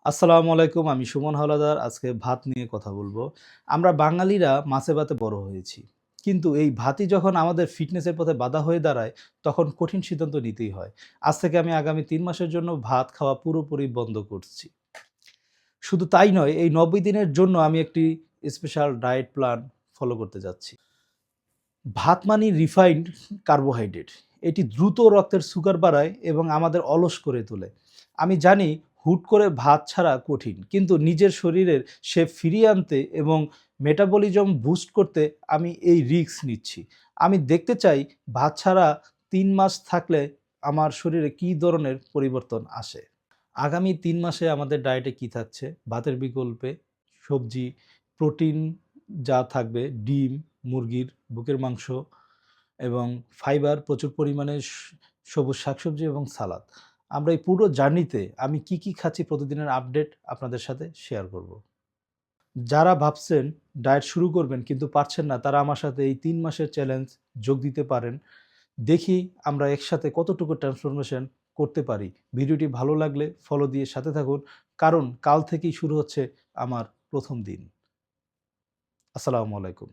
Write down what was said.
আসসালামু আলাইকুম। আমি সুমন হাওলাদার। আজকে ভাত নিয়ে কথা বলবো। আমরা বাঙালিরা মাছে ভাতে বড় হয়েছি। কিন্তু এই ভাতই যখন আমাদের ফিটনেসের পথে বাধা হয়ে দাঁড়ায়, তখন কঠিন সিদ্ধান্ত নিতেই হয়। আজ থেকে আমি আগামী ৩ মাসের জন্য ভাত খাওয়া পুরোপুরি বন্ধ করছি। শুধু তাই নয়, এই ৯০ দিনের জন্য আমি একটি স্পেশাল ডায়েট প্ল্যান ফলো করতে যাচ্ছি। ভাত মানি রিফাইন্ড কার্বোহাইড্রেট। এটি দ্রুত রক্তের সুগার বাড়ায় এবং আমাদের অলস করে তোলে। আমি জানি হুট করে ভাত ছাড়া কঠিন, কিন্তু নিজের শরীরের শেপ ফিরিয়ে আনতে এবং মেটাবলিজম বুস্ট করতে আমি এই রিস্ক নিচ্ছি। আমি দেখতে চাই ভাত ছাড়া ৩ মাস থাকলে আমার শরীরে কী ধরনের পরিবর্তন আসে। আগামী ৩ মাসে আমাদের ডায়েটে কি থাকছে? ভাতের বিকল্পে সবজি, প্রোটিন যা থাকবে ডিম, মুরগির বুকের মাংস এবং ফাইবার প্রচুর পরিমাণে সবুজ শাকসবজি এবং সালাদ। আমরা এই পুরো জার্নিতে আমি কি খাচ্ছি প্রতিদিনের আপডেট আপনাদের সাথে শেয়ার করব। যারা ভাবছেন ডায়েট শুরু করবেন কিন্তু পারছেন না, তারা আমার সাথে এই ৩ মাসের চ্যালেঞ্জ যোগ দিতে পারেন। দেখি আমরা একসাথে কতটুকু ট্রান্সফরমেশন করতে পারি। ভিডিওটি ভালো লাগলে ফলো দিয়ে সাথে থাকুন। কারণ কাল থেকেই শুরু হচ্ছে আমার ১ম দিন। আসসালামু আলাইকুম।